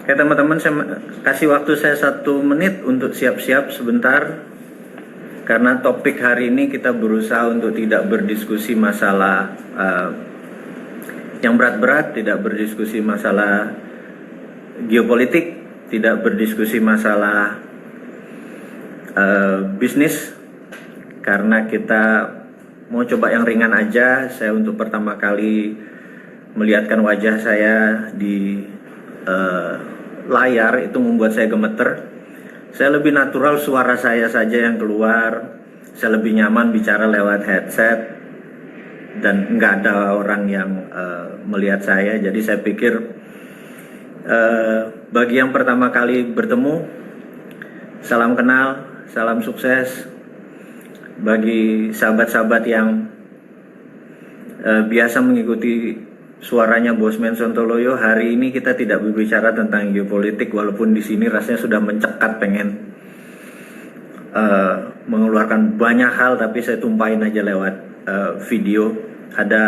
Oke teman-teman, saya kasih waktu saya 1 menit untuk siap-siap sebentar. Karena topik hari ini kita berusaha untuk tidak berdiskusi masalah yang berat-berat, tidak berdiskusi masalah geopolitik, tidak berdiskusi masalah bisnis. Karena kita mau coba yang ringan aja. Saya untuk pertama kali melihatkan wajah saya di layar itu membuat saya gemeter. Saya lebih natural suara saya saja yang keluar. Saya lebih nyaman bicara lewat headset dan nggak ada orang yang melihat saya. Jadi saya pikir bagi yang pertama kali bertemu, salam kenal, salam sukses. Bagi sahabat-sahabat yang biasa mengikuti suaranya Bosman Sontoloyo, hari ini kita tidak berbicara tentang geopolitik, walaupun di sini rasanya sudah mencekat pengen mengeluarkan banyak hal, tapi saya tumpahin aja lewat video. Ada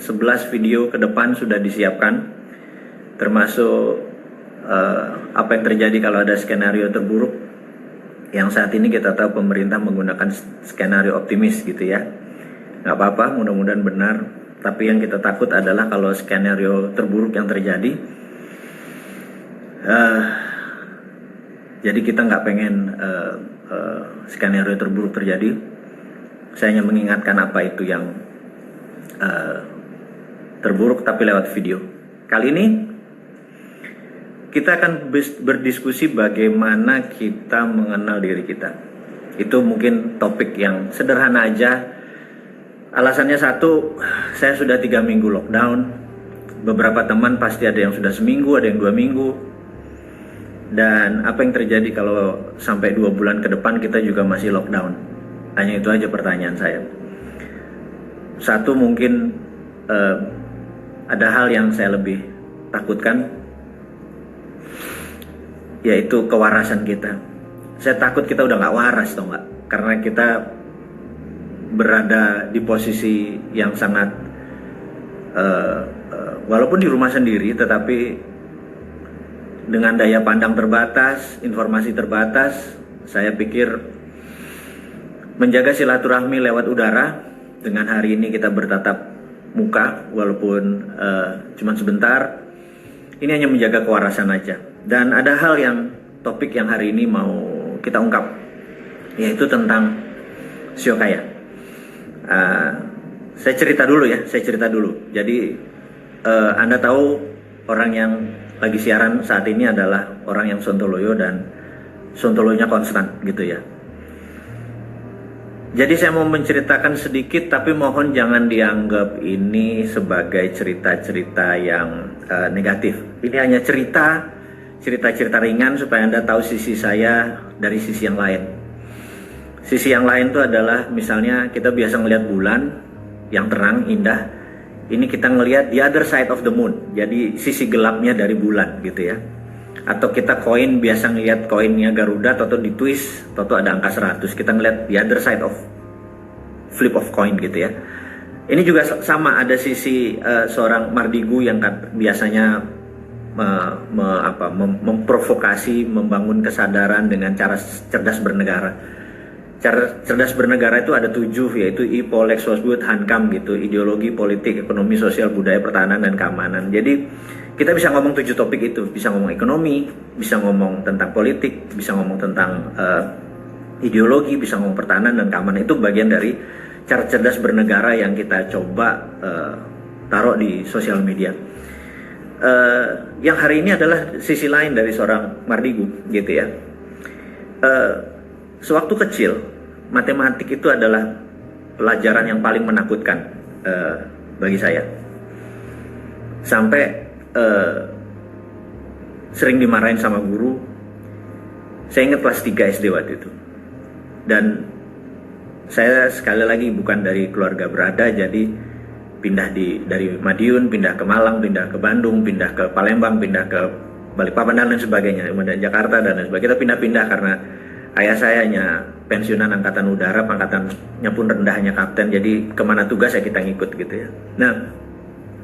11 video ke depan sudah disiapkan, termasuk apa yang terjadi kalau ada skenario terburuk, yang saat ini kita tahu pemerintah menggunakan skenario optimis gitu ya. Nggak apa-apa, mudah-mudahan benar. Tapi yang kita takut adalah kalau skenario terburuk yang terjadi. Jadi kita nggak pengen skenario terburuk terjadi. Saya hanya mengingatkan apa itu yang terburuk, tapi lewat video. Kali ini kita akan berdiskusi bagaimana kita mengenal diri kita. Itu mungkin topik yang sederhana aja. Alasannya satu, saya sudah 3 minggu lockdown. Beberapa teman pasti ada yang sudah seminggu, ada yang 2 minggu. Dan apa yang terjadi kalau sampai 2 bulan ke depan kita juga masih lockdown? Hanya itu aja pertanyaan saya. Satu, mungkin ada hal yang saya lebih takutkan, yaitu kewarasan kita. Saya takut kita udah gak waras, tau gak? Karena kita berada di posisi yang sangat walaupun di rumah sendiri, tetapi dengan daya pandang terbatas, informasi terbatas. Saya pikir menjaga silaturahmi lewat udara, dengan hari ini kita bertatap muka walaupun cuma sebentar, ini hanya menjaga kewarasan aja. Dan ada hal yang topik yang hari ini mau kita ungkap, yaitu tentang sio kaya. Saya cerita dulu. Jadi Anda tahu orang yang lagi siaran saat ini adalah orang yang Sontoloyo, dan Sontoloyonya konstan gitu ya. Jadi saya mau menceritakan sedikit, tapi mohon jangan dianggap ini sebagai cerita-cerita yang negatif. Ini hanya cerita-cerita ringan supaya Anda tahu sisi saya dari sisi yang lain. Sisi yang lain itu adalah misalnya kita biasa ngelihat bulan yang terang, indah. Ini kita ngelihat the other side of the moon. Jadi sisi gelapnya dari bulan gitu ya. Atau kita koin, biasa ngelihat koinnya Garuda, atau di twist, atau ada angka 100. Kita ngelihat the other side of flip of coin gitu ya. Ini juga sama, ada sisi seorang Mardigu yang biasanya memprovokasi, membangun kesadaran dengan cara cerdas bernegara. Cara cerdas bernegara itu ada 7, yaitu Polek, Sosbud, Hankam gitu, ideologi, politik, ekonomi, sosial, budaya, pertahanan, dan keamanan. Jadi kita bisa ngomong 7 topik itu, bisa ngomong ekonomi, bisa ngomong tentang politik, bisa ngomong tentang ideologi, bisa ngomong pertahanan dan keamanan. Itu bagian dari cara cerdas bernegara yang kita coba taruh di sosial media. Yang hari ini adalah sisi lain dari seorang Mardigu gitu ya. Sewaktu kecil, matematik itu adalah pelajaran yang paling menakutkan bagi saya. Sampai sering dimarahin sama guru. Saya ingat kelas 3 SD waktu itu. Dan saya sekali lagi bukan dari keluarga berada, jadi pindah dari Madiun, pindah ke Malang, pindah ke Bandung, pindah ke Palembang, pindah ke Balikpapan dan lain sebagainya, kemudian Jakarta dan lain sebagainya. Kita pindah-pindah karena ayah saya hanya pensiunan angkatan udara, pangkatannya pun rendah, hanya kapten. Jadi kemana tugas ya kita ngikut gitu ya. Nah,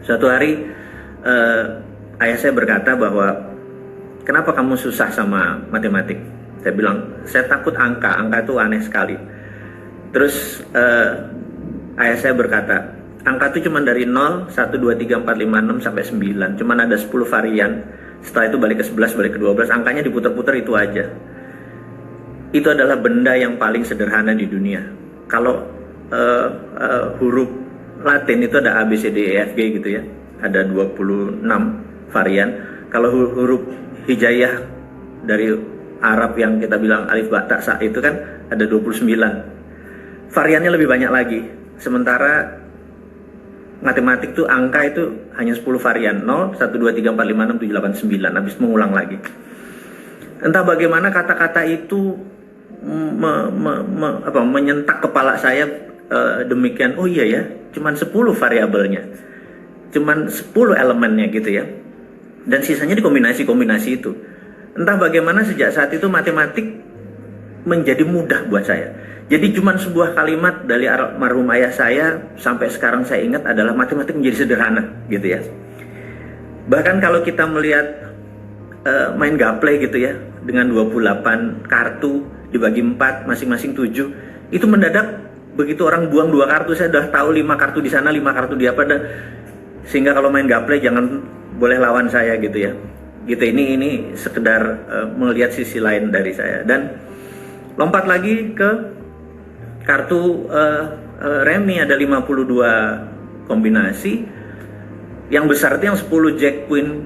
suatu hari ayah saya berkata bahwa kenapa kamu susah sama matematik? Saya bilang, saya takut angka itu aneh sekali. Terus ayah saya berkata, angka itu cuma dari 0, 1, 2, 3, 4, 5, 6 sampai 9. Cuman ada 10 varian. Setelah itu balik ke 11, balik ke 12. Angkanya diputar-putar itu aja. Itu adalah benda yang paling sederhana di dunia. Kalau huruf Latin itu ada A, B, C, D, E, F, G gitu ya. Ada 26 varian. Kalau huruf hijaiyah dari Arab yang kita bilang alif ba ta sa itu kan ada 29. Variannya lebih banyak lagi. Sementara matematik tuh angka itu hanya 10 varian. 0, 1, 2, 3, 4, 5, 6, 7, 8, 9. Habis mengulang lagi. Entah bagaimana kata-kata itu menyentak kepala saya demikian. Oh iya ya, cuman 10 variabelnya. Cuman 10 elemennya gitu ya. Dan sisanya dikombinasi-kombinasi itu. Entah bagaimana sejak saat itu matematik menjadi mudah buat saya. Jadi cuman sebuah kalimat dari almarhum ayah saya sampai sekarang saya ingat adalah matematik menjadi sederhana gitu ya. Bahkan kalau kita melihat main gaple gitu ya, dengan 28 kartu dibagi 4 masing-masing 7, itu mendadak begitu orang buang 2 kartu saya udah tahu 5 kartu di sana, 5 kartu di apa, dan sehingga kalau main gaple jangan boleh lawan saya gitu ya. Gitu, ini sekedar melihat sisi lain dari saya. Dan lompat lagi ke kartu remi, ada 52 kombinasi. Yang besar itu yang 10 Jack Queen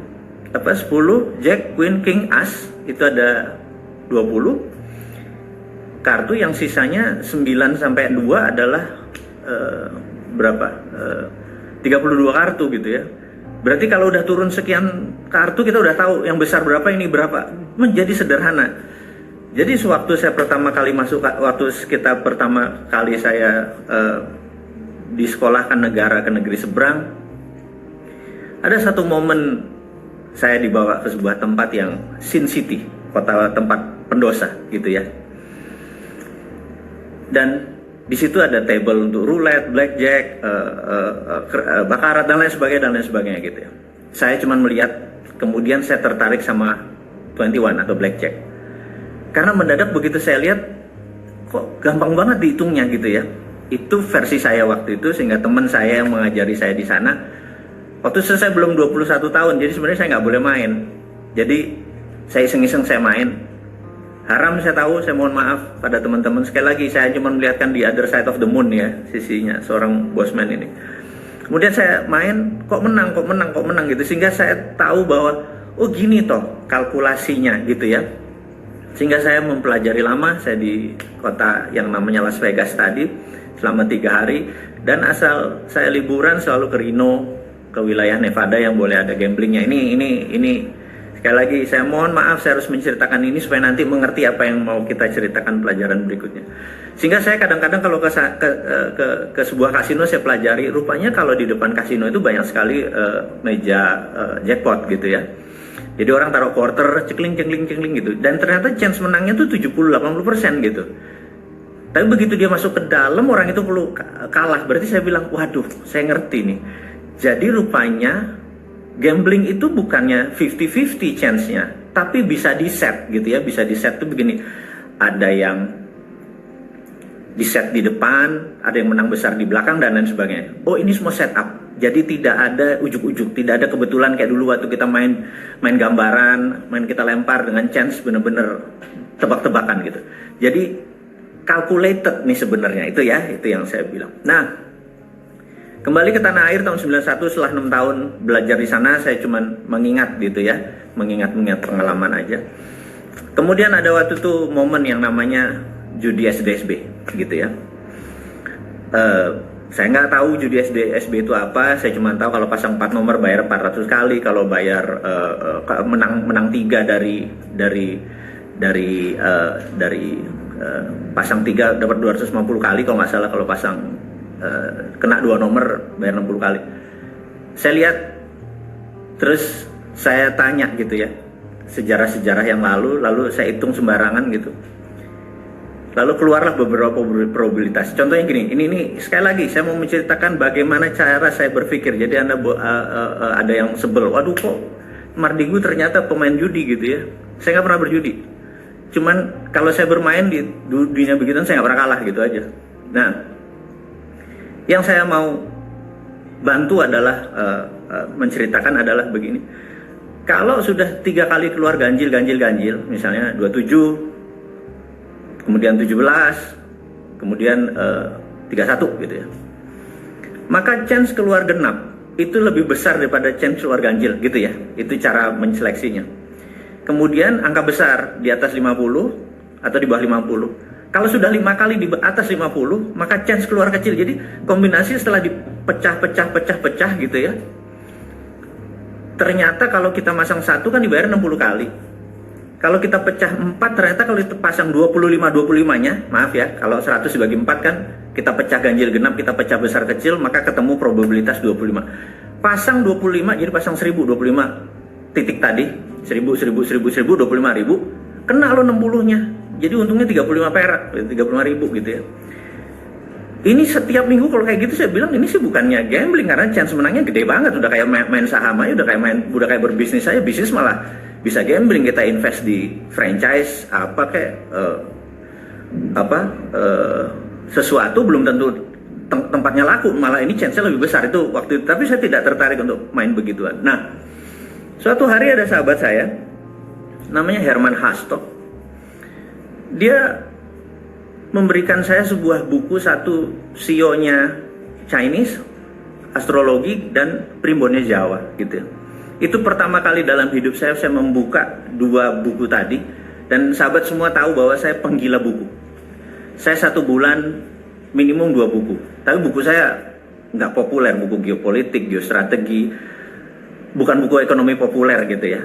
10 Jack Queen King As itu ada 20 kartu. Yang sisanya 9 sampai 2 adalah berapa? 32 kartu gitu ya. Berarti kalau udah turun sekian kartu kita udah tahu yang besar berapa, ini berapa. Menjadi sederhana. Jadi sewaktu saya pertama kali masuk, waktu kita pertama kali saya disekolahkan ke negeri seberang, ada satu momen saya dibawa ke sebuah tempat yang Sin City, tempat pendosa gitu ya. Dan di situ ada table untuk roulette, blackjack, bakarat dan lain sebagainya gitu ya. Saya cuma melihat, kemudian saya tertarik sama 21 atau blackjack. Karena mendadak begitu saya lihat, kok gampang banget dihitungnya gitu ya. Itu versi saya waktu itu, sehingga teman saya yang mengajari saya di sana, waktu itu saya belum 21 tahun, jadi sebenarnya saya nggak boleh main. Jadi saya iseng-iseng saya main. Haram saya tahu, saya mohon maaf pada teman-teman. Sekali lagi saya cuma melihatkan di other side of the moon ya, sisinya seorang bosman ini. Kemudian saya main, kok menang gitu. Sehingga saya tahu bahwa, oh gini toh kalkulasinya gitu ya. Sehingga saya mempelajari lama, saya di kota yang namanya Las Vegas tadi selama 3 hari. Dan asal saya liburan selalu ke Reno, ke wilayah Nevada yang boleh ada gamblingnya. Ini sekali lagi saya mohon maaf, saya harus menceritakan ini supaya nanti mengerti apa yang mau kita ceritakan pelajaran berikutnya. Sehingga saya kadang-kadang kalau ke sebuah kasino saya pelajari, rupanya kalau di depan kasino itu banyak sekali meja jackpot gitu ya. Jadi orang taruh quarter, cekling gitu. Dan ternyata chance menangnya tuh 70-80% gitu. Tapi begitu dia masuk ke dalam, orang itu perlu kalah. Berarti saya bilang, waduh, saya ngerti nih. Jadi rupanya gambling itu bukannya 50-50 chance-nya, tapi bisa di-set gitu ya. Bisa di-set tuh begini. Ada yang di-set di depan, ada yang menang besar di belakang, dan lain sebagainya. Oh, ini semua setup. Jadi tidak ada ujuk-ujuk, tidak ada kebetulan kayak dulu waktu kita main gambaran, main kita lempar dengan chance bener-bener tebak-tebakan gitu. Jadi calculated nih sebenarnya, itu ya, itu yang saya bilang. Nah, kembali ke tanah air tahun 91, setelah 6 tahun belajar di sana, saya cuma mengingat gitu ya, mengingat pengalaman aja. Kemudian ada waktu itu momen yang namanya judi SDSB gitu ya. Saya nggak tahu judi SDSB itu apa, saya cuma tahu kalau pasang 4 nomor bayar 400 kali, kalau bayar menang 3 dari pasang 3 dapat 250 kali kalau nggak salah, kalau pasang kena 2 nomor bayar 60 kali. Saya lihat, terus saya tanya gitu ya, sejarah-sejarah yang lalu saya hitung sembarangan gitu. Lalu keluarlah beberapa probabilitas. Contohnya gini, ini sekali lagi saya mau menceritakan bagaimana cara saya berpikir. Jadi Anda ada yang sebel, waduh kok Mardigu ternyata pemain judi gitu ya. Saya nggak pernah berjudi. Cuman kalau saya bermain di dunia begituan saya nggak pernah kalah gitu aja. Nah, yang saya mau bantu adalah menceritakan adalah begini. Kalau sudah 3 kali keluar ganjil, misalnya 27, kemudian 17, kemudian 31 gitu ya. Maka chance keluar genap itu lebih besar daripada chance keluar ganjil gitu ya. Itu cara menseleksinya. Kemudian angka besar di atas 50 atau di bawah 50. Kalau sudah 5 kali di atas 50, maka chance keluar kecil. Jadi kombinasi setelah dipecah gitu ya. Ternyata kalau kita masang 1 kan dibayar 60 kali. Kalau kita pecah 4, ternyata kalau kita pasang 25-25-nya, maaf ya, kalau 100 dibagi 4 kan, kita pecah ganjil genap, kita pecah besar kecil, maka ketemu probabilitas 25. Pasang 25, jadi pasang 1000, 25 titik tadi, 1000, 25.000, kena lo 60-nya. Jadi untungnya 35 perak, 35.000 gitu ya. Ini setiap minggu kalau kayak gitu saya bilang ini sih bukannya gambling, karena chance menangnya gede banget, udah kayak main saham aja, udah kayak berbisnis aja, bisnis malah bisa gambling. Kita invest di franchise sesuatu belum tentu tempatnya laku, malah ini chance-nya lebih besar itu waktu itu. Tapi saya tidak tertarik untuk main begituan. Nah, suatu hari ada sahabat saya namanya Herman Hastok. Dia memberikan saya sebuah buku, satu CEO-nya Chinese, astrologi, dan primbonnya Jawa gitu. Itu pertama kali dalam hidup saya membuka 2 buku tadi. Dan sahabat semua tahu bahwa saya penggila buku. Saya 1 bulan minimum 2 buku. Tapi buku saya nggak populer, buku geopolitik, geostrategi, bukan buku ekonomi populer gitu ya.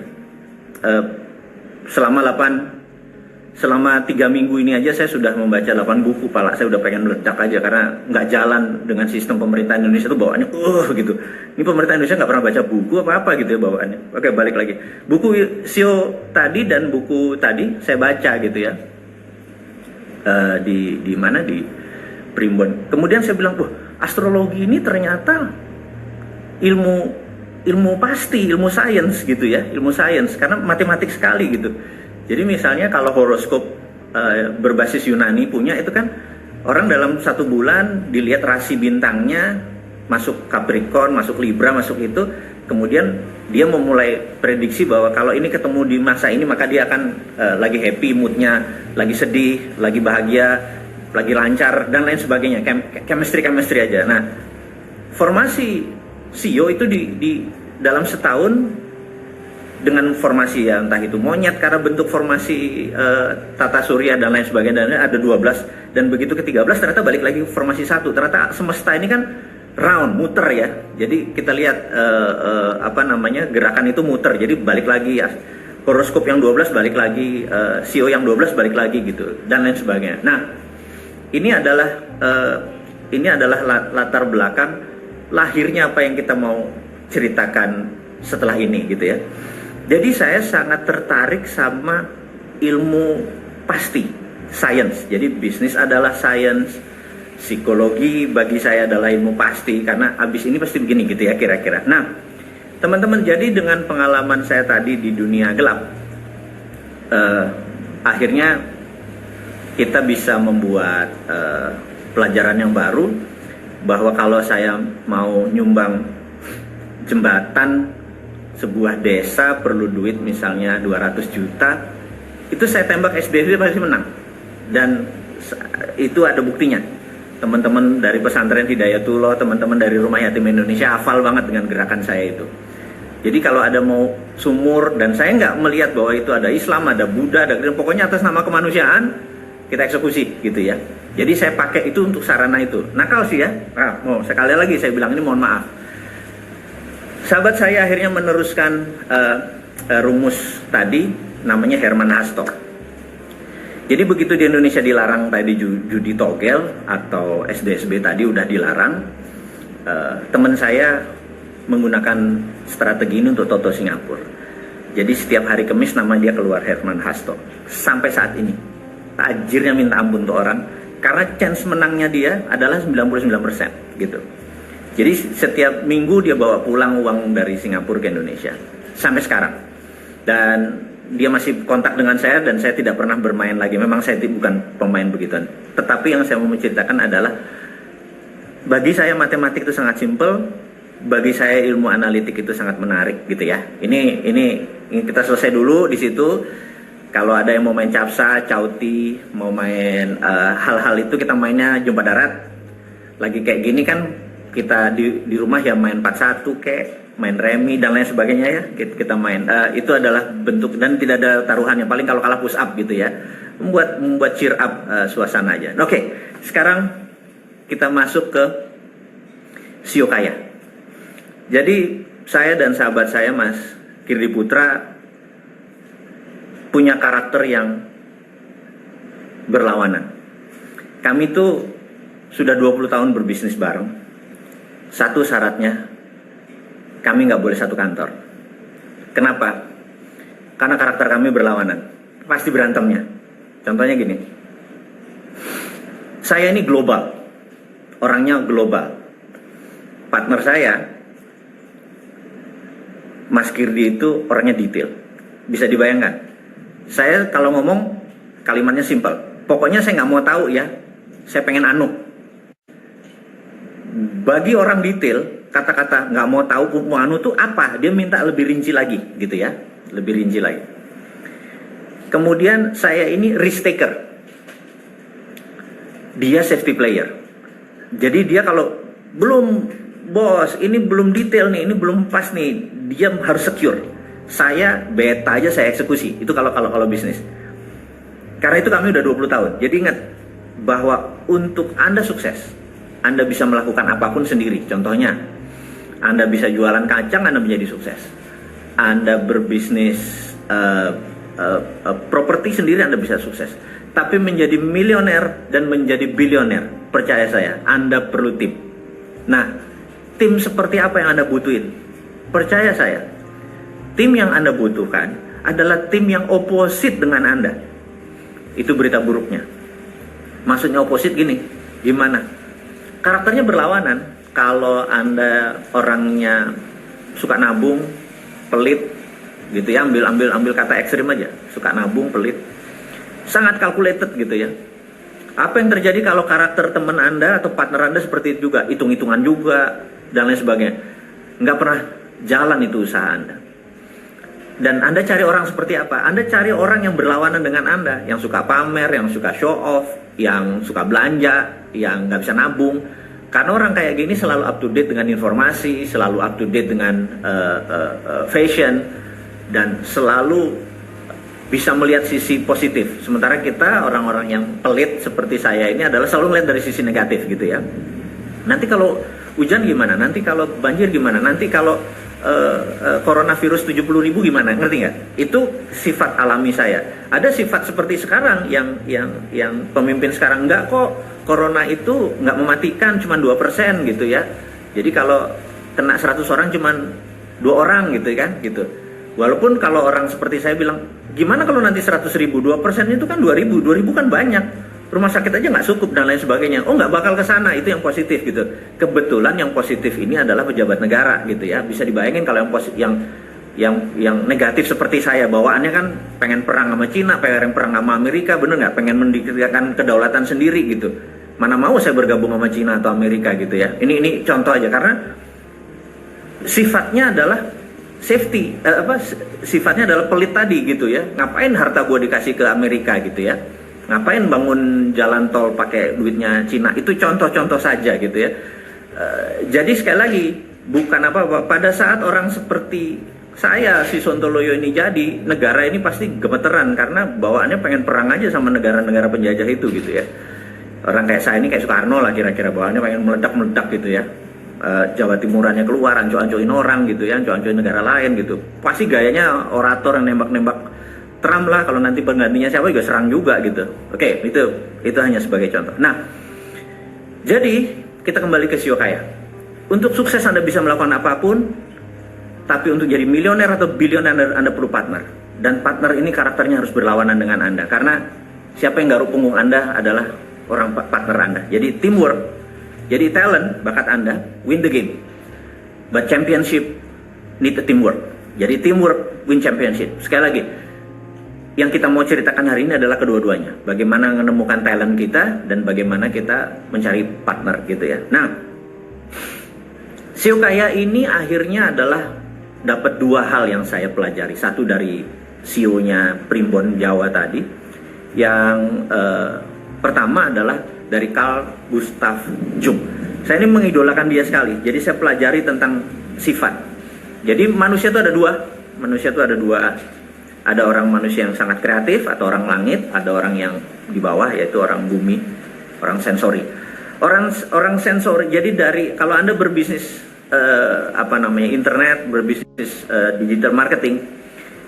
Selama 3 minggu ini aja saya sudah membaca 8 buku. Pala saya udah pengen meledak aja karena nggak jalan dengan sistem pemerintah Indonesia tuh bawaannya gitu. Ini pemerintah Indonesia nggak pernah baca buku apa gitu ya bawaannya. Oke, balik lagi. Buku CEO tadi dan buku tadi saya baca gitu ya. Di mana, di Primbon. Kemudian saya bilang, astrologi ini ternyata ilmu pasti, ilmu sains gitu ya, ilmu sains karena matematik sekali gitu. Jadi misalnya kalau horoskop berbasis Yunani punya itu kan orang dalam 1 bulan dilihat rasi bintangnya, masuk Capricorn, masuk Libra, masuk itu, kemudian dia memulai prediksi bahwa kalau ini ketemu di masa ini maka dia akan lagi happy moodnya, lagi sedih, lagi bahagia, lagi lancar dan lain sebagainya. Chemistry aja. Nah, formasi CEO itu di dalam setahun dengan formasi ya, entah itu monyet karena bentuk formasi tata surya dan lain sebagainya, dan ada 12, dan begitu ke 13 ternyata balik lagi formasi 1. Ternyata semesta ini kan round, muter ya. Jadi kita lihat gerakan itu muter. Jadi balik lagi ya. Horoskop yang 12 balik lagi, CEO yang 12 balik lagi gitu dan lain sebagainya. Nah, ini adalah latar belakang lahirnya apa yang kita mau ceritakan setelah ini gitu ya. Jadi saya sangat tertarik sama ilmu pasti, science. Jadi bisnis adalah science, psikologi bagi saya adalah ilmu pasti, karena abis ini pasti begini gitu ya kira-kira. Nah, teman-teman, jadi dengan pengalaman saya tadi di dunia gelap, akhirnya kita bisa membuat pelajaran yang baru, bahwa kalau saya mau nyumbang jembatan sebuah desa perlu duit misalnya 200 juta, itu saya tembak SDW pasti menang. Dan itu ada buktinya. Teman-teman dari pesantren Hidayatullah, teman-teman dari Rumah Yatim Indonesia hafal banget dengan gerakan saya itu. Jadi kalau ada mau sumur, dan saya nggak melihat bahwa itu ada Islam, ada Buddha, ada pokoknya atas nama kemanusiaan kita eksekusi gitu ya. Jadi saya pakai itu untuk sarana itu. Nakal sih ya. Sekali lagi saya bilang ini mohon maaf. Sahabat saya akhirnya meneruskan rumus tadi, namanya Herman Hastok. Jadi begitu di Indonesia dilarang tadi judi togel atau SDSB tadi udah dilarang, teman saya menggunakan strategi ini untuk Toto Singapura. Jadi setiap hari Kamis nama dia keluar Herman Hastok. Sampai saat ini tajirnya minta ampun untuk orang, karena chance menangnya dia adalah 99% gitu. Jadi setiap minggu dia bawa pulang uang dari Singapura ke Indonesia sampai sekarang. Dan dia masih kontak dengan saya dan saya tidak pernah bermain lagi. Memang saya bukan pemain begituan. Tetapi yang saya mau menceritakan adalah bagi saya matematik itu sangat simpel, bagi saya ilmu analitik itu sangat menarik gitu ya. Ini kita selesai dulu di situ. Kalau ada yang mau main capsa, cauti, mau main hal-hal itu kita mainnya jumpa darat. Lagi kayak gini kan kita di rumah ya main 41 kayak main remi dan lain sebagainya ya. Kita main itu adalah bentuk dan tidak ada taruhannya. Paling kalau kalah push up gitu ya. Membuat cheer up suasana aja. Oke, sekarang kita masuk ke Sio Kaya. Jadi saya dan sahabat saya Mas Kirdi Putra punya karakter yang berlawanan. Kami tuh sudah 20 tahun berbisnis bareng. Satu syaratnya, kami nggak boleh satu kantor. Kenapa? Karena karakter kami berlawanan. Pasti berantemnya. Contohnya gini. Saya ini global. Orangnya global. Partner saya, Mas Kirdi itu orangnya detail. Bisa dibayangkan. Saya kalau ngomong kalimatnya simpel. Pokoknya saya nggak mau tahu ya. Saya pengen anu. Bagi orang detail, kata-kata nggak mau tahu mau anu tuh apa? Dia minta lebih rinci lagi, gitu ya. Lebih rinci lagi. Kemudian saya ini risk taker. Dia safety player. Jadi dia kalau belum bos, ini belum detail nih, ini belum pas nih, dia harus secure. Saya beta aja saya eksekusi. Itu kalau bisnis. Karena itu kami udah 20 tahun. Jadi ingat bahwa untuk Anda sukses, Anda bisa melakukan apapun sendiri. Contohnya, Anda bisa jualan kacang, Anda menjadi sukses. Anda berbisnis properti sendiri, Anda bisa sukses. Tapi menjadi milioner dan menjadi bilioner, percaya saya, Anda perlu tim. Nah, tim seperti apa yang Anda butuhin? Percaya saya, tim yang Anda butuhkan adalah tim yang oposit dengan Anda. Itu berita buruknya. Maksudnya oposit gini, gimana? Karakternya berlawanan. Kalau Anda orangnya suka nabung, pelit, gitu ya, ambil kata ekstrim aja, suka nabung, pelit, sangat calculated gitu ya. Apa yang terjadi kalau karakter teman Anda atau partner Anda seperti itu juga, hitung-hitungan juga dan lain sebagainya, nggak pernah jalan itu usaha Anda. Dan Anda cari orang seperti apa? Anda cari orang yang berlawanan dengan Anda, yang suka pamer, yang suka show off, yang suka belanja, yang nggak bisa nabung. Karena orang kayak gini selalu up to date dengan informasi, selalu up to date dengan fashion, dan selalu bisa melihat sisi positif. Sementara kita orang-orang yang pelit seperti saya ini adalah selalu melihat dari sisi negatif gitu ya. Nanti kalau hujan gimana? Nanti kalau banjir gimana? Nanti kalau coronavirus 70.000 gimana, ngerti nggak? Itu sifat alami saya. Ada sifat seperti sekarang yang pemimpin sekarang nggak kok, corona itu nggak mematikan, cuma 2% gitu ya. Jadi kalau kena 100 orang cuma 2 orang gitu kan, gitu. Walaupun kalau orang seperti saya bilang, gimana kalau nanti 100.000, 2% itu kan 2.000 kan banyak. Rumah sakit aja nggak cukup dan lain sebagainya. Oh, nggak bakal ke sana, itu yang positif gitu. Kebetulan yang positif ini adalah pejabat negara gitu ya. Bisa dibayangin kalau yang negatif seperti saya, bawaannya kan pengen perang sama Cina, pengen perang sama Amerika, bener nggak? Pengen mendirikan kedaulatan sendiri gitu. Mana mau saya bergabung sama Cina atau Amerika gitu ya. Ini contoh aja, karena sifatnya adalah safety, sifatnya adalah pelit tadi gitu ya. Ngapain harta gue dikasih ke Amerika gitu ya? Ngapain bangun jalan tol pakai duitnya Cina? Itu contoh-contoh saja gitu ya. Jadi sekali lagi, bukan apa-apa. Pada saat orang seperti saya, si Sontoloyo ini jadi, negara ini pasti gemeteran karena bawaannya pengen perang aja sama negara-negara penjajah itu gitu ya. Orang kayak saya ini kayak Soekarno lah kira-kira, bawaannya pengen meledak-meledak gitu ya. Jawa Timurannya keluar, anco-ancoin orang gitu ya, anco-ancoin negara lain gitu. Pasti gayanya orator yang nembak-nembak Trump lah, kalau nanti penggantinya siapa juga serang juga gitu. Oke, itu hanya sebagai contoh. Nah, jadi kita kembali ke Sio Kaya. Untuk sukses Anda bisa melakukan apapun, tapi untuk jadi milioner atau bilioner Anda perlu partner. Dan partner ini karakternya harus berlawanan dengan Anda. Karena siapa yang garuk punggung Anda adalah orang partner Anda. Jadi teamwork Jadi talent, bakat Anda, win the game. But championship need a teamwork. Jadi teamwork win championship. Sekali lagi, yang kita mau ceritakan hari ini adalah kedua-duanya. Bagaimana menemukan talent kita dan bagaimana kita mencari partner gitu ya. Nah, CEO kaya ini akhirnya adalah dapat dua hal yang saya pelajari. Satu dari CEO-nya Primbon Jawa tadi. Yang pertama adalah dari Carl Gustav Jung. Saya ini mengidolakan dia sekali. Jadi saya pelajari tentang sifat. Jadi manusia itu ada dua. Manusia itu ada dua. Ada orang manusia yang sangat kreatif atau orang langit. Ada orang yang di bawah yaitu orang bumi, orang sensori. Orang sensori. Jadi dari kalau Anda berbisnis internet, berbisnis digital marketing,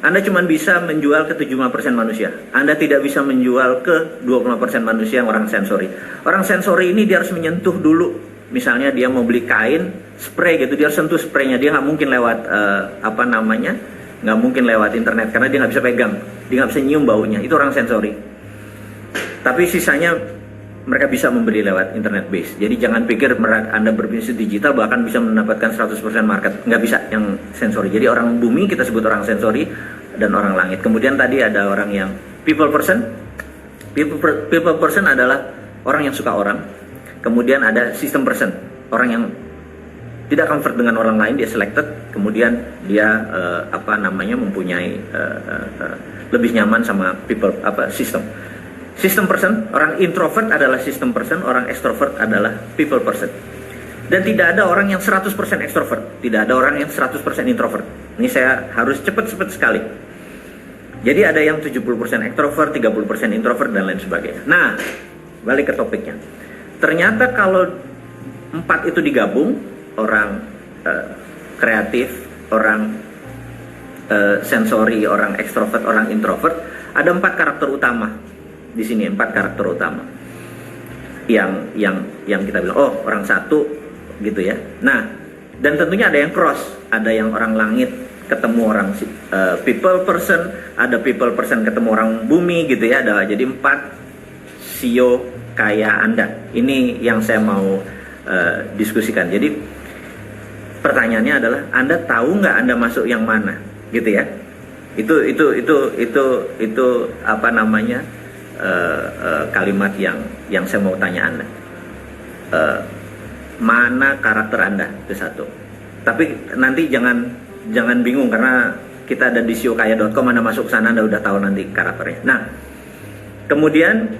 Anda cuma bisa menjual ke 75% manusia. Anda tidak bisa menjual ke 20% manusia yang orang sensori. Orang sensori ini dia harus menyentuh dulu. Misalnya dia mau beli kain, spray gitu, dia harus sentuh spraynya. Dia nggak mungkin lewat nggak mungkin lewat internet karena dia nggak bisa pegang, dia nggak bisa nyium baunya. Itu orang sensori. Tapi sisanya mereka bisa membeli lewat internet base. Jadi jangan pikir Anda berbisnis digital bahkan bisa mendapatkan 100% market. Nggak bisa yang sensori. Jadi orang bumi kita sebut orang sensori dan orang langit. Kemudian tadi ada orang yang people person. People person adalah orang yang suka orang. Kemudian ada system person. Orang yang tidak comfort dengan orang lain, dia selected. Kemudian dia mempunyai lebih nyaman sama people system. System person, orang introvert adalah system person, orang extrovert adalah people person. Dan tidak ada orang yang 100% extrovert, tidak ada orang yang 100% introvert. Ini saya harus cepat sekali. Jadi ada yang 70% extrovert, 30% introvert, dan lain sebagainya. Nah, balik ke topiknya. Ternyata kalau 4 itu digabung, orang kreatif, orang sensori, orang extrovert, orang introvert, ada 4 karakter utama. Di sini 4 karakter utama yang kita bilang orang satu gitu ya. Nah, dan tentunya ada yang cross, ada yang orang langit ketemu orang people person, ada people person ketemu orang bumi gitu ya. Ada jadi 4 CEO kaya Anda. Ini yang saya mau diskusikan. Jadi pertanyaannya adalah Anda tahu nggak Anda masuk yang mana gitu ya. Itu kalimat yang saya mau tanya Anda. Mana karakter Anda? Itu satu. Tapi nanti jangan bingung karena kita ada di siokaya.com. Anda masuk ke sana Anda udah tahu nanti karakternya. Nah, kemudian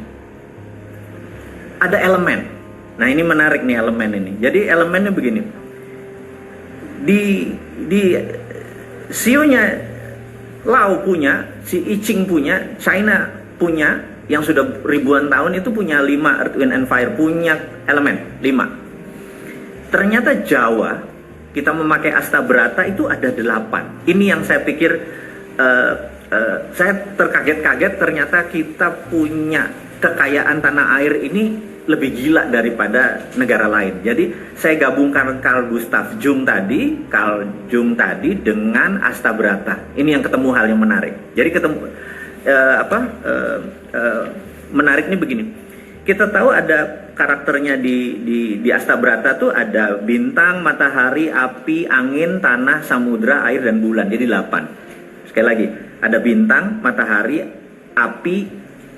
ada elemen. Nah, ini menarik nih elemen ini. Jadi elemennya begini. Di CEO-nya Lau punya, si I Ching punya, China punya, yang sudah ribuan tahun itu punya 5 Earth, Wind, and Fire, punya elemen 5. Ternyata Jawa, kita memakai Astabrata itu ada 8. Ini yang saya pikir, saya terkaget-kaget ternyata kita punya kekayaan tanah air ini lebih gila daripada negara lain. Jadi saya gabungkan Carl Gustav Jung tadi dengan Astabrata. Ini yang ketemu hal yang menarik. Jadi menariknya begini. Kita tahu ada karakternya di Astabrata tuh ada bintang, matahari, api, angin, tanah, samudra, air, dan bulan. Jadi 8. Sekali lagi, ada bintang, matahari, api,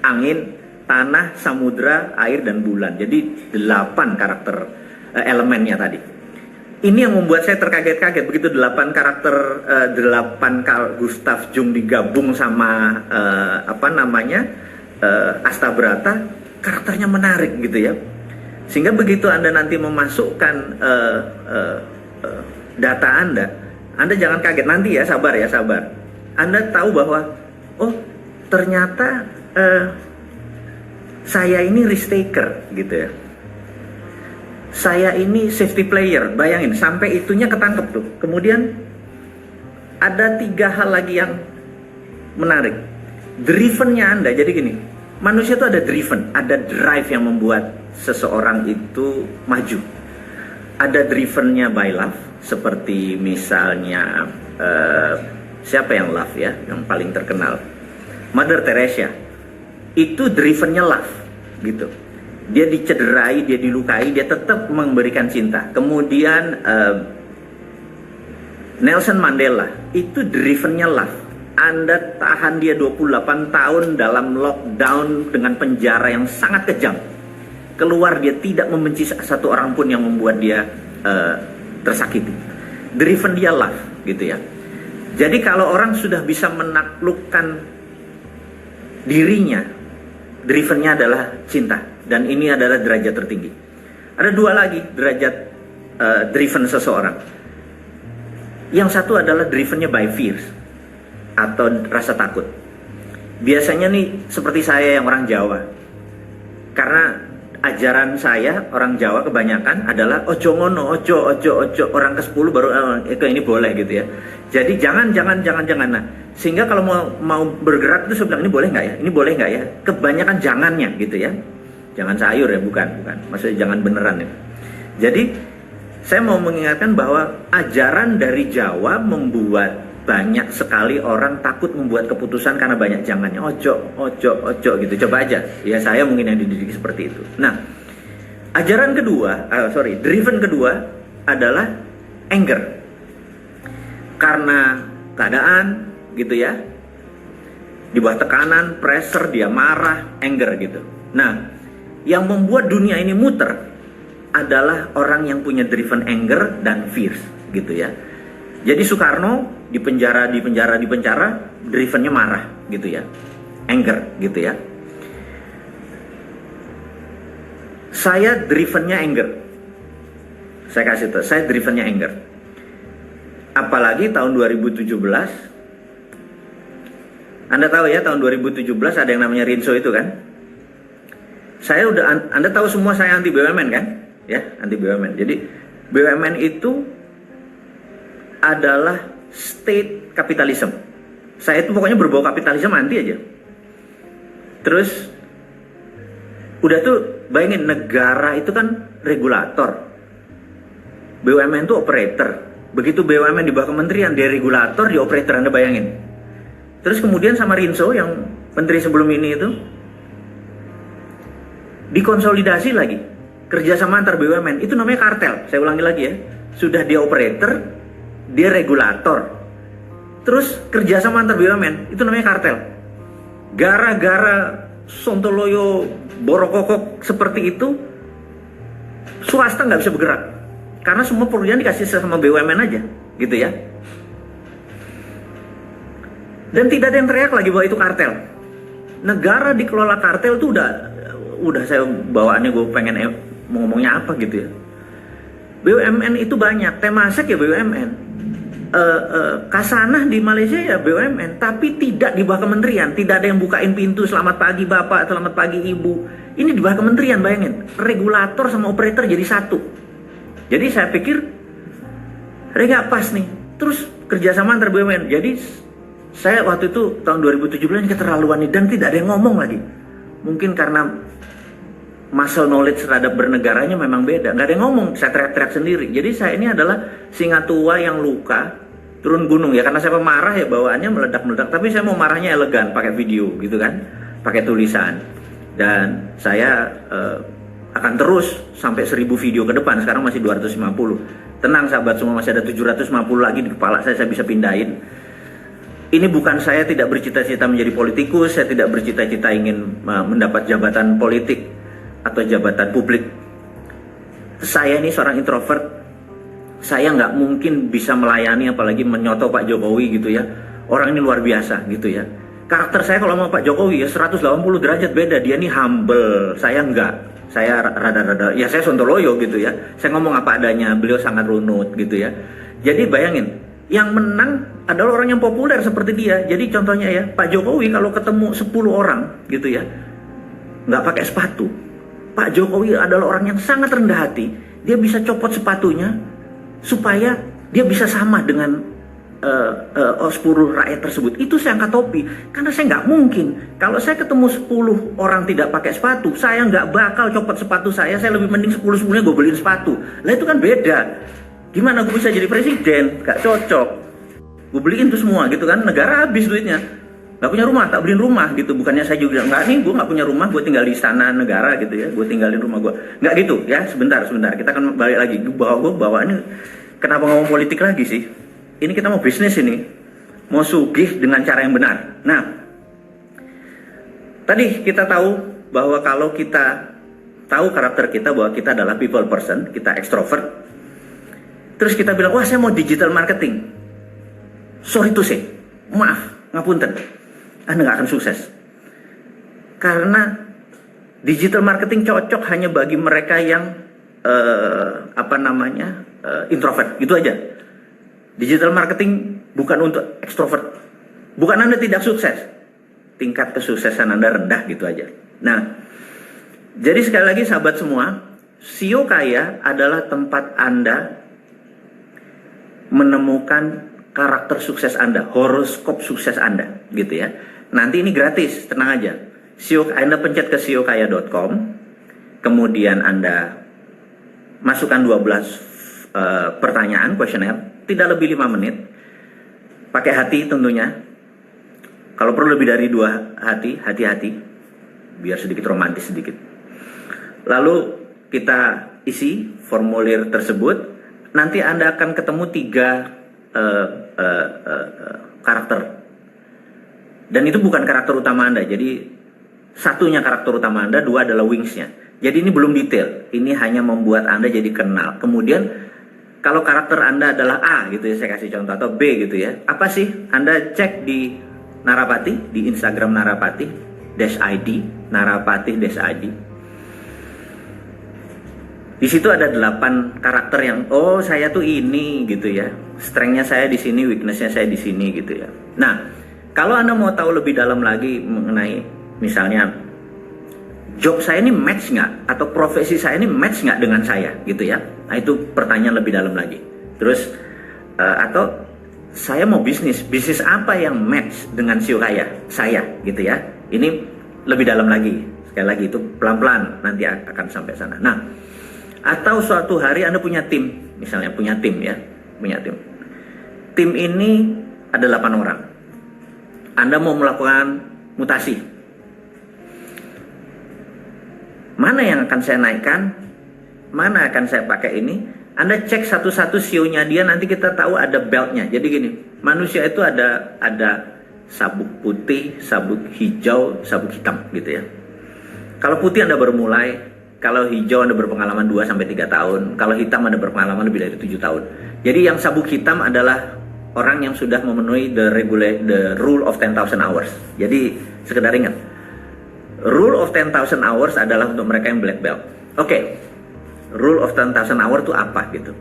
angin, tanah, samudra, air, dan bulan. Jadi 8 karakter elemennya tadi. Ini yang membuat saya terkaget-kaget. Begitu 8 karakter, 8 Carl Gustav Jung digabung sama Astabrata, karakternya menarik gitu ya. Sehingga begitu Anda nanti memasukkan data Anda jangan kaget nanti ya, sabar. Anda tahu bahwa ternyata saya ini risk taker gitu ya. Saya ini safety player, bayangin sampai itunya ketangkep tuh. Kemudian ada 3 hal lagi yang menarik. Drivennya Anda, jadi gini, manusia itu ada driven, ada drive yang membuat seseorang itu maju. Ada drivennya by love, seperti misalnya siapa yang love ya, yang paling terkenal, Mother Teresa. Itu drivennya love gitu. dia dicederai, dia dilukai, dia tetap memberikan cinta. Kemudian Nelson Mandela itu drivennya love. Anda tahan dia 28 tahun dalam lockdown dengan penjara yang sangat kejam. Keluar dia tidak membenci satu orang pun yang membuat dia tersakiti. Driven dia love, gitu ya. Jadi kalau orang sudah bisa menaklukkan dirinya, drivennya adalah cinta. Dan ini adalah derajat tertinggi. Ada dua lagi derajat driven seseorang. Yang satu adalah drivennya by fears atau rasa takut. Biasanya nih seperti saya yang orang Jawa. Karena ajaran saya orang Jawa kebanyakan adalah ojo ngono, ojo, orang ke-10 baru itu ini boleh gitu ya. Jadi jangan. Nah, sehingga kalau mau bergerak itu saya bilang ini boleh nggak ya? Ini boleh nggak ya? Kebanyakan jangannya gitu ya. Jangan sayur ya, bukan. Maksudnya jangan beneran ya. Jadi saya mau mengingatkan bahwa ajaran dari Jawa membuat banyak sekali orang takut membuat keputusan karena banyak jangannya. Ojo gitu. Coba aja. Ya saya mungkin yang dididik seperti itu. Nah, ajaran kedua, driven kedua adalah anger. Karena keadaan gitu ya. Di bawah tekanan, pressure, dia marah, anger gitu. Nah, yang membuat dunia ini muter adalah orang yang punya driven anger dan fears gitu ya. Jadi Soekarno di penjara, drivennya marah gitu ya. Anger gitu ya. Saya drivennya anger. Saya kasih tahu, saya drivennya anger. Apalagi tahun 2017. Anda tahu ya, tahun 2017 ada yang namanya Rinso itu kan? Anda tahu semua saya anti BUMN kan? Ya, anti BUMN. Jadi BUMN itu adalah state capitalism. Saya itu pokoknya berbau kapitalisme anti aja. Terus udah tuh bayangin, negara itu kan regulator, BUMN itu operator. Begitu BUMN di bawah kementerian, dia regulator, dia operator. Anda bayangin. Terus kemudian sama Rinso yang menteri sebelum ini itu dikonsolidasi lagi, kerjasama antar BUMN, itu namanya kartel. Saya ulangi lagi ya, sudah dia operator, dia regulator, terus kerjasama antar BUMN, itu namanya kartel. Gara-gara sontoloyo borokokok seperti itu, swasta nggak bisa bergerak, karena semua pekerjaan dikasih sama BUMN aja, gitu ya. Dan tidak ada yang teriak lagi bahwa itu kartel. Negara dikelola kartel itu udah saya bawaannya, gue pengen mau ngomongnya apa gitu ya. BUMN itu banyak, Temasek ya BUMN, Kasanah di Malaysia ya BUMN, tapi tidak di bawah kementerian. Tidak ada yang bukain pintu selamat pagi bapak, selamat pagi ibu. Ini di bawah kementerian, bayangin. Regulator sama operator jadi satu. Jadi saya pikir nggak pas nih. Terus kerjasama antar BUMN. Jadi saya waktu itu tahun 2017 keterlaluan nih, dan tidak ada yang ngomong lagi. Mungkin karena muscle knowledge terhadap bernegaranya memang beda. Nggak ada yang ngomong, saya teriak-teriak sendiri. Jadi saya ini adalah singa tua yang luka turun gunung ya. Karena saya pemarah ya, bawaannya meledak-meledak. Tapi saya mau marahnya elegan, pakai video gitu kan, pakai tulisan. Dan saya akan terus sampai 1000 video ke depan. Sekarang masih 250. Tenang sahabat semua, masih ada 750 lagi di kepala saya bisa pindahin. Ini bukan saya tidak bercita-cita menjadi politikus, saya tidak bercita-cita ingin mendapat jabatan politik atau jabatan publik. Saya ini seorang introvert. Saya nggak mungkin bisa melayani apalagi menyoto Pak Jokowi gitu ya. Orang ini luar biasa gitu ya. Karakter saya kalau sama Pak Jokowi ya 180 derajat beda. Dia ini humble, saya enggak. Saya rada-rada, ya saya sontoloyo gitu ya. Saya ngomong apa adanya, beliau sangat runut gitu ya. Jadi bayangin, yang menang adalah orang yang populer seperti dia. Jadi contohnya ya, Pak Jokowi kalau ketemu 10 orang gitu ya, nggak pakai sepatu. Pak Jokowi adalah orang yang sangat rendah hati. Dia bisa copot sepatunya supaya dia bisa sama dengan 10 rakyat tersebut. Itu saya angkat topi. Karena saya nggak mungkin. Kalau saya ketemu 10 orang tidak pakai sepatu, saya nggak bakal copot sepatu saya. Saya lebih mending 10-10-nya gue beliin sepatu. Lah itu kan beda. Gimana gue bisa jadi presiden? Gak cocok. Gue beliin tuh semua gitu kan. Negara habis duitnya. nggak punya rumah, tak beliin rumah gitu. Bukannya saya juga nggak nih, gue nggak punya rumah, gue tinggal di istana negara gitu ya, gue tinggalin rumah gue, nggak gitu ya. Sebentar, kita akan balik lagi. Gue bawa ini, kenapa ngomong politik lagi sih? Ini kita mau bisnis ini, mau sugih dengan cara yang benar. Nah, tadi kita tahu bahwa kalau kita tahu karakter kita bahwa kita adalah people person, kita extrovert, terus kita bilang, wah saya mau digital marketing, sorry to say, maaf, ngapunten, Anda nggak akan sukses. Karena digital marketing cocok hanya bagi mereka yang introvert, gitu aja. Digital marketing bukan untuk extrovert. Bukan Anda tidak sukses, tingkat kesuksesan Anda rendah, gitu aja. Nah, jadi sekali lagi sahabat semua, SEO Kaya adalah tempat Anda menemukan karakter sukses Anda, horoskop sukses Anda, gitu ya. Nanti ini gratis, tenang aja. Anda pencet ke seokaya.com, kemudian Anda masukkan 12 pertanyaan, kuesioner, tidak lebih 5 menit. Pakai hati tentunya. Kalau perlu lebih dari 2 hati, hati-hati, biar sedikit romantis sedikit. Lalu kita isi formulir tersebut. Nanti Anda akan ketemu 3 karakter, dan itu bukan karakter utama Anda. Jadi satunya karakter utama Anda, 2 adalah wingsnya. Jadi ini belum detail, ini hanya membuat Anda jadi kenal. Kemudian kalau karakter Anda adalah A gitu ya, saya kasih contoh, atau B gitu ya, apa sih? Anda cek di Narapati, di Instagram Narapati-ID, Narapati-ID. Di situ ada 8 karakter yang, oh saya tuh ini gitu ya, strength-nya saya di sini, weakness-nya saya di sini gitu ya. Nah, kalau Anda mau tahu lebih dalam lagi mengenai misalnya job saya ini match nggak, atau profesi saya ini match nggak dengan saya gitu ya. Nah, itu pertanyaan lebih dalam lagi. Terus atau saya mau bisnis apa yang match dengan SEO Kaya saya gitu ya. Ini lebih dalam lagi. Sekali lagi itu pelan-pelan nanti akan sampai sana. Nah, atau suatu hari Anda punya tim, misalnya punya tim ya, punya tim. Tim ini ada 8 orang. Anda mau melakukan mutasi. Mana yang akan saya naikkan? Mana akan saya pakai ini? Anda cek satu-satu SEO-nya dia, nanti kita tahu ada belt-nya. Jadi gini, manusia itu ada sabuk putih, sabuk hijau, sabuk hitam gitu ya. Kalau putih Anda baru mulai, kalau hijau Anda berpengalaman 2-3 tahun, kalau hitam Anda berpengalaman lebih dari 7 tahun. Jadi yang sabuk hitam adalah orang yang sudah memenuhi the rule of 10,000 hours. Jadi sekedar ingat, rule of 10,000 hours adalah untuk mereka yang black belt. Oke, rule of 10,000 hours itu apa gitu?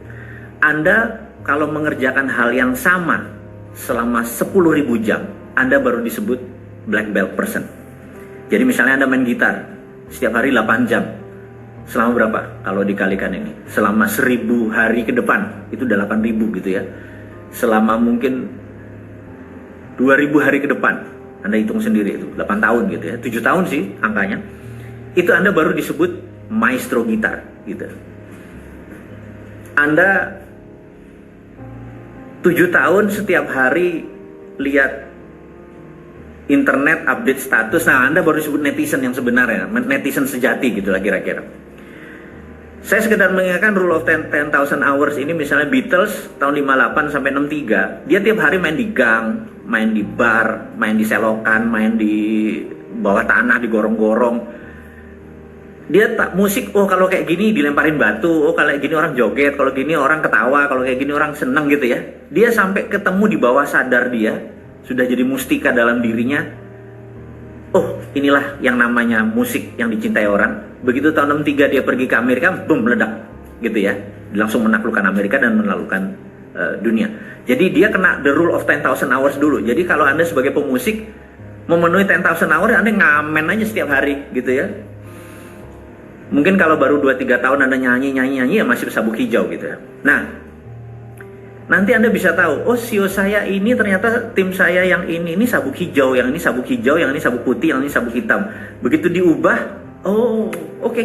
Anda kalau mengerjakan hal yang sama selama 10.000 jam, Anda baru disebut black belt person. Jadi misalnya Anda main gitar setiap hari 8 jam. Selama berapa? Kalau dikalikan ini, selama 1.000 hari ke depan, itu udah 8.000 gitu ya. Selama mungkin 2.000 hari ke depan, Anda hitung sendiri itu 8 tahun gitu ya, 7 tahun sih angkanya. Itu Anda baru disebut maestro gitar gitu. Anda 7 tahun setiap hari lihat internet update status, nah Anda baru disebut netizen yang sebenarnya, netizen sejati gitu lah kira-kira. Saya sekedar mengingatkan rule of 10,000 hours ini, misalnya Beatles tahun 58 sampai 63, dia tiap hari main di gang, main di bar, main di selokan, main di bawah tanah, di gorong-gorong. Dia tak musik, oh kalau kayak gini dilemparin batu, oh kalau kayak gini orang joget, kalau gini orang ketawa, kalau kayak gini orang seneng gitu ya. Dia sampai ketemu di bawah sadar dia, sudah jadi mustika dalam dirinya. Oh, inilah yang namanya musik yang dicintai orang. Begitu tahun 63 dia pergi ke Amerika, boom, meledak gitu ya. Langsung menaklukkan Amerika dan menaklukkan dunia. Jadi dia kena the rule of 10,000 hours dulu. Jadi kalau Anda sebagai pemusik memenuhi 10,000 hours, Anda ngamen aja setiap hari gitu ya. Mungkin kalau baru 2-3 tahun Anda nyanyi ya masih sabuk hijau gitu ya. Nah, nanti Anda bisa tahu, oh SEO saya ini ternyata tim saya yang ini sabuk hijau, yang ini sabuk hijau, yang ini sabuk putih, yang ini sabuk hitam. Begitu diubah, oh oke.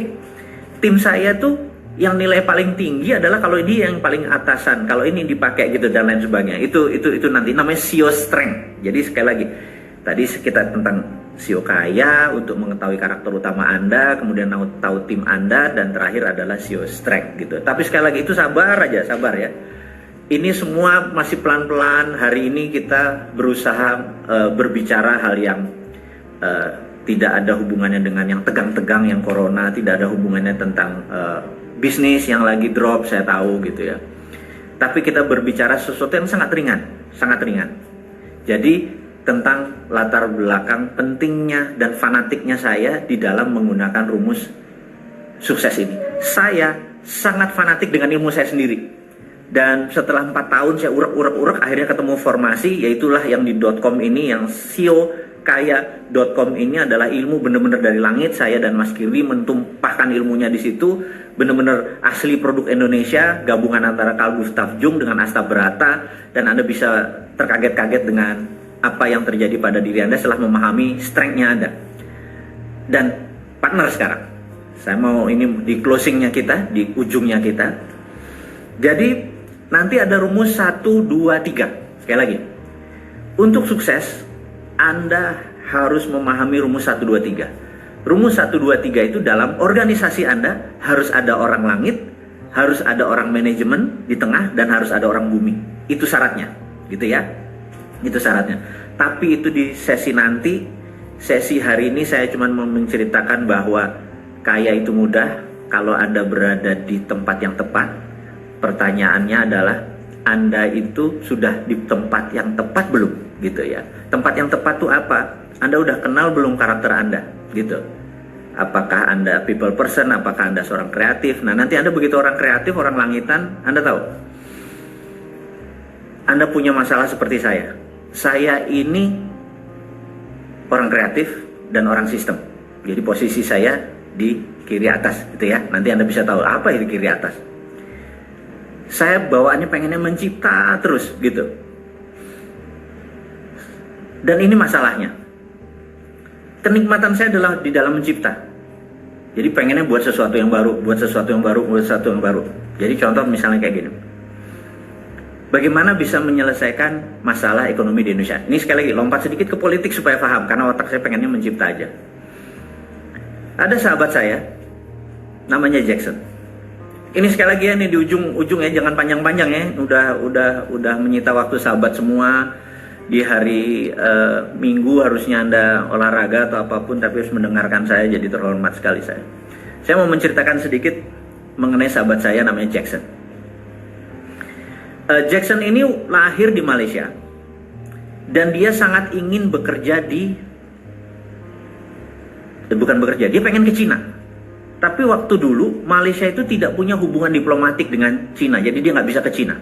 Tim saya tuh yang nilai paling tinggi adalah kalau ini yang paling atasan, kalau ini dipakai gitu dan lain sebagainya. Itu nanti namanya SEO strength. Jadi sekali lagi, Tadi sekitar tentang SEO kaya untuk mengetahui karakter utama Anda, kemudian tahu tim Anda, dan terakhir adalah SEO strength gitu. Tapi sekali lagi itu sabar aja, sabar ya. Ini semua masih pelan-pelan. Hari ini kita berusaha berbicara hal yang tidak ada hubungannya dengan yang tegang-tegang, yang corona, tidak ada hubungannya tentang bisnis yang lagi drop, saya tahu gitu ya. Tapi kita berbicara sesuatu yang sangat ringan, sangat ringan. Jadi tentang latar belakang pentingnya dan fanatiknya saya di dalam menggunakan rumus sukses ini. Saya sangat fanatik dengan ilmu saya sendiri. Dan setelah 4 tahun saya urak-urak akhirnya ketemu formasi, yaitulah yang di .com ini, yang SEO kaya.com ini adalah ilmu benar-benar dari langit. Saya dan Mas Kirwi mentumpahkan ilmunya di situ, benar-benar asli produk Indonesia, gabungan antara Carl Gustav Jung dengan Asta Brata, dan Anda bisa terkaget-kaget dengan apa yang terjadi pada diri Anda setelah memahami strength-nya Anda. Dan partner sekarang, saya mau ini di closing-nya kita, di ujungnya kita. Jadi nanti ada rumus 1, 2, 3. Sekali lagi, untuk sukses Anda harus memahami rumus 1, 2, 3. Rumus 1, 2, 3 itu dalam organisasi Anda harus ada orang langit, harus ada orang manajemen di tengah, dan harus ada orang bumi. Itu syaratnya, gitu ya. Itu syaratnya. Tapi itu di sesi nanti. Sesi hari ini saya cuma mau menceritakan bahwa kaya itu mudah kalau Anda berada di tempat yang tepat. Pertanyaannya adalah, Anda itu sudah di tempat yang tepat belum? Gitu ya. Tempat yang tepat itu apa? Anda udah kenal belum karakter Anda? Gitu. Apakah Anda people person? Apakah Anda seorang kreatif? Nah, nanti Anda begitu orang kreatif, orang langitan, Anda tahu. Anda punya masalah seperti saya. Saya ini orang kreatif dan orang sistem. Jadi posisi saya di kiri atas gitu ya. Nanti Anda bisa tahu apa itu kiri atas. Saya bawaannya pengennya mencipta terus gitu. Dan ini masalahnya. Kenikmatan saya adalah di dalam mencipta. Jadi pengennya buat sesuatu yang baru, buat sesuatu yang baru, buat sesuatu yang baru. Jadi contoh misalnya kayak gini. Bagaimana bisa menyelesaikan masalah ekonomi di Indonesia? Ini sekali lagi lompat sedikit ke politik supaya paham, karena otak saya pengennya mencipta aja. Ada sahabat saya, namanya Jackson. Ini sekali lagi ya, ini di ujung ya, jangan panjang-panjang ya. Udah menyita waktu sahabat semua. Di hari Minggu harusnya Anda olahraga atau apapun, tapi harus mendengarkan saya, jadi terhormat sekali saya. Saya mau menceritakan sedikit mengenai sahabat saya namanya Jackson. Jackson ini lahir di Malaysia dan dia sangat ingin bekerja dia pengen ke Cina. Tapi waktu dulu Malaysia itu tidak punya hubungan diplomatik dengan Cina, jadi dia nggak bisa ke Cina.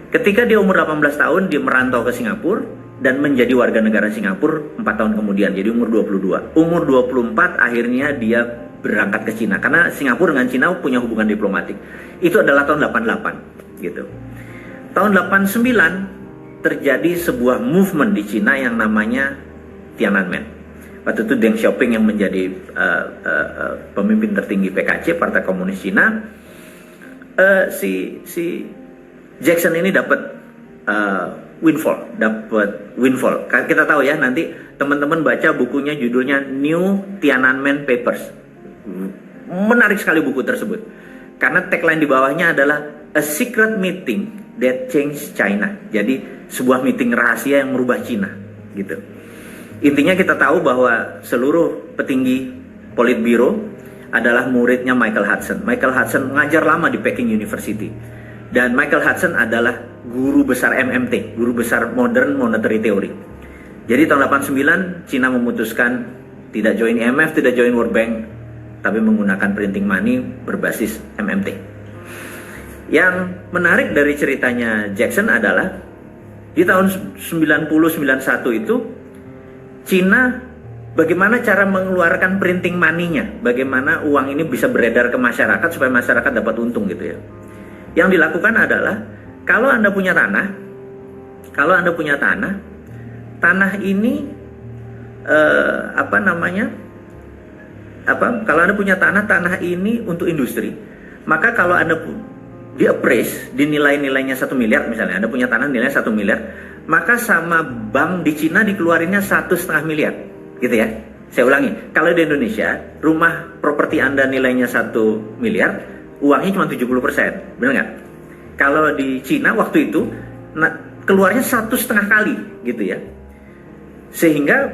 Ketika dia umur 18 tahun, dia merantau ke Singapura dan menjadi warga negara Singapura 4 tahun kemudian, jadi umur 22. Umur 24 akhirnya dia berangkat ke Cina, karena Singapura dengan Cina punya hubungan diplomatik. Itu adalah tahun 88. Gitu. Tahun 89 terjadi sebuah movement di Cina yang namanya Tiananmen. Waktu itu Deng Xiaoping yang menjadi pemimpin tertinggi PKC, Partai Komunis Cina. Si Jackson ini dapat windfall. Kita tahu ya, nanti teman-teman baca bukunya, judulnya New Tiananmen Papers. Menarik sekali buku tersebut. Karena tagline di bawahnya adalah A Secret Meeting That Changed China. Jadi sebuah meeting rahasia yang merubah Cina, gitu. Intinya kita tahu bahwa seluruh petinggi Politbiro adalah muridnya Michael Hudson. Michael Hudson mengajar lama di Peking University. Dan Michael Hudson adalah guru besar MMT, guru besar Modern Monetary Theory. Jadi tahun 89 Cina memutuskan tidak join IMF, tidak join World Bank, tapi menggunakan printing money berbasis MMT. Yang menarik dari ceritanya Jackson adalah di tahun 90-91 itu Cina bagaimana cara mengeluarkan printing money-nya, bagaimana uang ini bisa beredar ke masyarakat supaya masyarakat dapat untung gitu ya. Yang dilakukan adalah kalau Anda punya tanah, tanah ini kalau Anda punya tanah ini untuk industri, maka kalau Anda di appraise, dinilai-nilainya 1 miliar misalnya, Anda punya tanah nilainya 1 miliar, maka sama bank di Cina dikeluarinnya 1,5 miliar, gitu ya. Saya ulangi, kalau di Indonesia rumah properti Anda nilainya 1 miliar, uangnya cuma 70%, benar nggak? Kalau di Cina waktu itu keluarnya 1,5 kali, gitu ya. Sehingga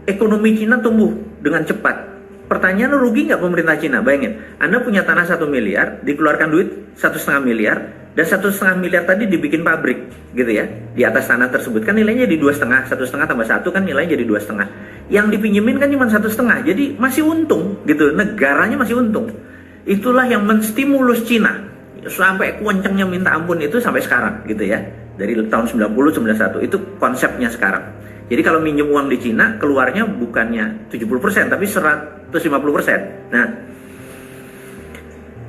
ekonomi Cina tumbuh dengan cepat. Pertanyaan, rugi nggak pemerintah Cina? Bayangin, Anda punya tanah 1 miliar, dikeluarkan duit 1,5 miliar, dan 1,5 miliar tadi dibikin pabrik, gitu ya, di atas tanah tersebut. Kan nilainya di 2,5, 1,5 tambah 1 kan nilainya jadi 2,5. Yang dipinjemin kan cuma 1,5, jadi masih untung, gitu. Negaranya masih untung. Itulah yang menstimulus Cina sampai kencengnya minta ampun itu sampai sekarang, gitu ya. Dari tahun 90, 91 itu konsepnya sekarang. Jadi kalau minjem uang di Cina, keluarnya bukannya 70%, tapi 150%. Nah,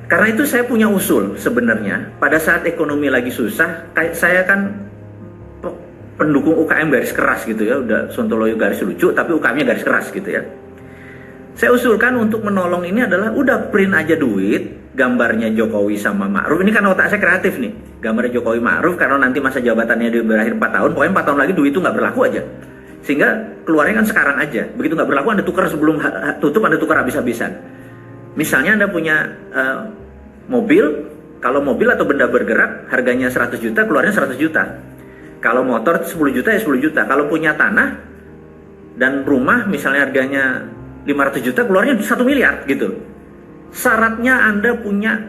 karena itu saya punya usul sebenarnya. Pada saat ekonomi lagi susah, saya kan pendukung UKM garis keras gitu ya. Udah Sontoloyo garis lucu, tapi UKM-nya garis keras gitu ya. Saya usulkan untuk menolong ini adalah udah print aja duit, gambarnya Jokowi sama Ma'ruf. Ini kan otak saya kreatif nih. Gambarnya Jokowi Ma'ruf, karena nanti masa jabatannya dia berakhir 4 tahun, pokoknya 4 tahun lagi duit itu nggak berlaku aja. Sehingga keluarnya kan sekarang aja. Begitu nggak berlaku, Anda tukar sebelum tutup, Anda tukar habis-habisan. Misalnya Anda punya mobil, kalau mobil atau benda bergerak harganya 100 juta, keluarnya 100 juta. Kalau motor 10 juta ya 10 juta. Kalau punya tanah dan rumah misalnya harganya 500 juta, keluarnya 1 miliar gitu. Syaratnya Anda punya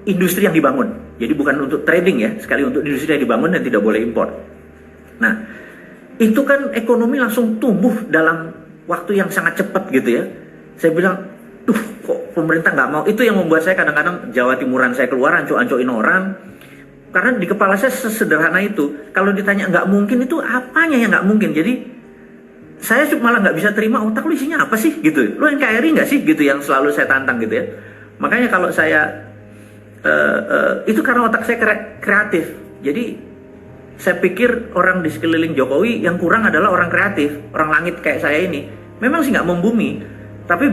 industri yang dibangun. Jadi bukan untuk trading ya, sekali untuk industri yang dibangun dan tidak boleh impor. Nah, itu kan ekonomi langsung tumbuh dalam waktu yang sangat cepat gitu ya. Saya bilang, kok pemerintah nggak mau? Itu yang membuat saya kadang-kadang Jawa Timuran saya keluar, anco-ancoin orang. Karena di kepala saya sesederhana itu. Kalau ditanya nggak mungkin, itu apanya yang nggak mungkin? Jadi saya malah nggak bisa terima, otak lu isinya apa sih gitu. Lu NKRI nggak sih gitu, yang selalu saya tantang gitu ya. Makanya kalau saya itu karena otak saya kreatif. Jadi saya pikir orang di sekeliling Jokowi yang kurang adalah orang kreatif, orang langit kayak saya ini. Memang sih nggak membumi, tapi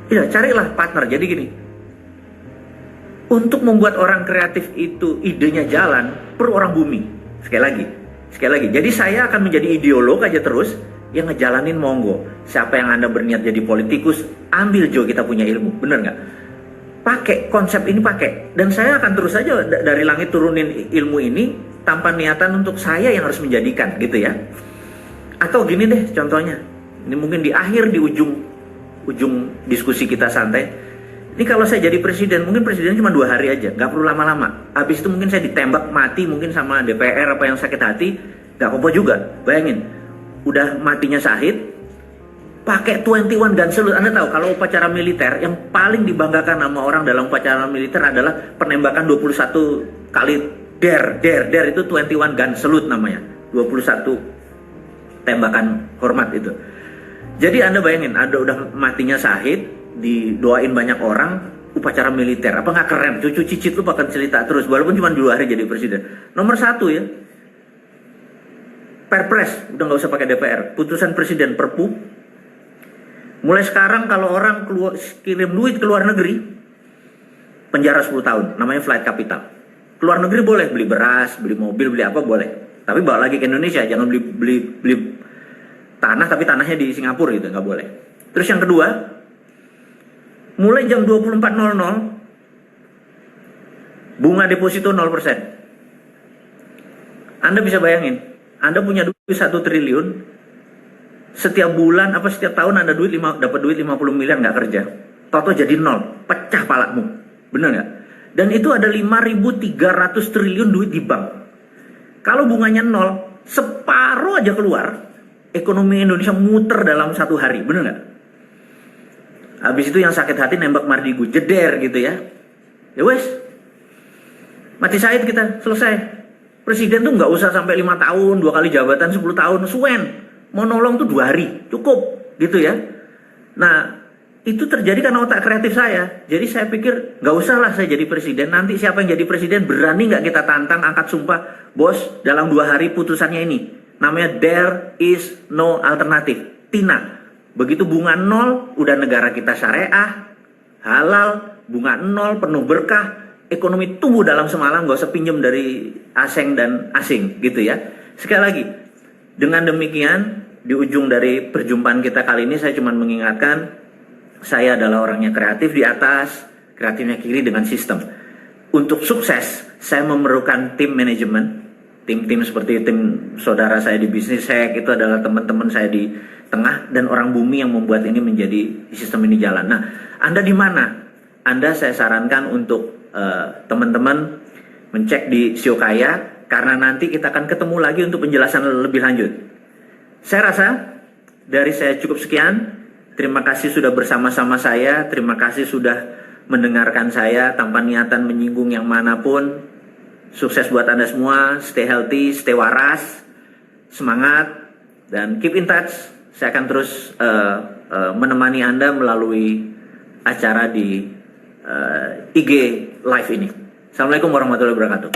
ya carilah partner. Jadi gini, untuk membuat orang kreatif itu idenya jalan, perlu orang bumi. Sekali lagi. Jadi saya akan menjadi ideolog aja terus, yang ngejalanin monggo. Siapa yang Anda berniat jadi politikus, ambil Jo, kita punya ilmu, bener nggak? Pakai konsep ini, pakai. Dan saya akan terus aja dari langit turunin ilmu ini tanpa niatan untuk saya yang harus menjadikan gitu ya. Atau gini deh contohnya, ini mungkin di ujung diskusi kita santai. Ini kalau saya jadi presiden, mungkin presiden cuma 2 hari aja, nggak perlu lama-lama. Habis itu mungkin saya ditembak mati mungkin sama DPR apa yang sakit hati, nggak apa-apa juga. Bayangin, udah matinya Syahid, pakai 21 gun salute. Anda tahu kalau upacara militer yang paling dibanggakan sama orang dalam upacara militer adalah penembakan 21 kali der itu 21 gun salute namanya. 21 tembakan hormat itu. Jadi Anda bayangin, ada udah matinya Syahid, didoain banyak orang, upacara militer. Apa nggak keren? Cucu cicit lu bakal cerita terus, walaupun cuma 2 hari jadi presiden. Nomor 1 ya, Perpres, udah nggak usah pakai DPR. Putusan presiden, Perpu. Mulai sekarang kalau orang kirim duit ke luar negeri, penjara 10 tahun, namanya flight capital. Keluar negeri boleh beli beras, beli mobil, beli apa boleh. Tapi bawa lagi ke Indonesia, jangan beli tanah tapi tanahnya di Singapura gitu, nggak boleh. Terus yang kedua, mulai jam 24.00 bunga deposito 0%. Anda bisa bayangin, Anda punya duit 1 triliun, setiap bulan apa setiap tahun Anda dapat duit 50 miliar nggak kerja. Toto jadi 0, pecah palakmu. Bener nggak? Dan itu ada 5.300 triliun duit di bank. Kalau bunganya 0, separuh aja keluar, ekonomi Indonesia muter dalam 1 hari. Bener nggak? Habis itu yang sakit hati nembak Mardigu, jeder gitu ya. Ya wes, mati Syahid kita, selesai. Presiden tuh nggak usah sampai 5 tahun, 2 kali jabatan 10 tahun, suwen. Mau nolong tuh 2 hari, cukup gitu ya. Nah, itu terjadi karena otak kreatif saya. Jadi saya pikir nggak usah lah saya jadi presiden. Nanti siapa yang jadi presiden, berani nggak kita tantang, angkat sumpah, bos, dalam 2 hari putusannya ini. Namanya there is no alternative. Tina. Begitu bunga 0, udah negara kita syariah, halal, bunga 0, penuh berkah, ekonomi tumbuh dalam semalam, gak usah pinjem dari asing dan asing gitu ya. Sekali lagi, dengan demikian di ujung dari perjumpaan kita kali ini saya cuma mengingatkan, saya adalah orangnya kreatif di atas, kreatifnya kiri dengan sistem. Untuk sukses, saya memerlukan tim manajemen, tim-tim seperti tim saudara saya di bisnis hack, itu adalah teman-teman saya di tengah, dan orang bumi yang membuat ini menjadi sistem ini jalan. Nah, Anda di mana? Anda saya sarankan untuk teman-teman mencek di Sio Kaya, karena nanti kita akan ketemu lagi untuk penjelasan lebih lanjut. Saya rasa dari saya cukup sekian. Terima kasih sudah bersama-sama saya. Terima kasih sudah mendengarkan saya tanpa niatan menyinggung yang manapun. Sukses buat Anda semua. Stay healthy, stay waras, semangat, dan keep in touch. Saya akan terus menemani Anda melalui acara di IG Live ini. Assalamualaikum warahmatullahi wabarakatuh.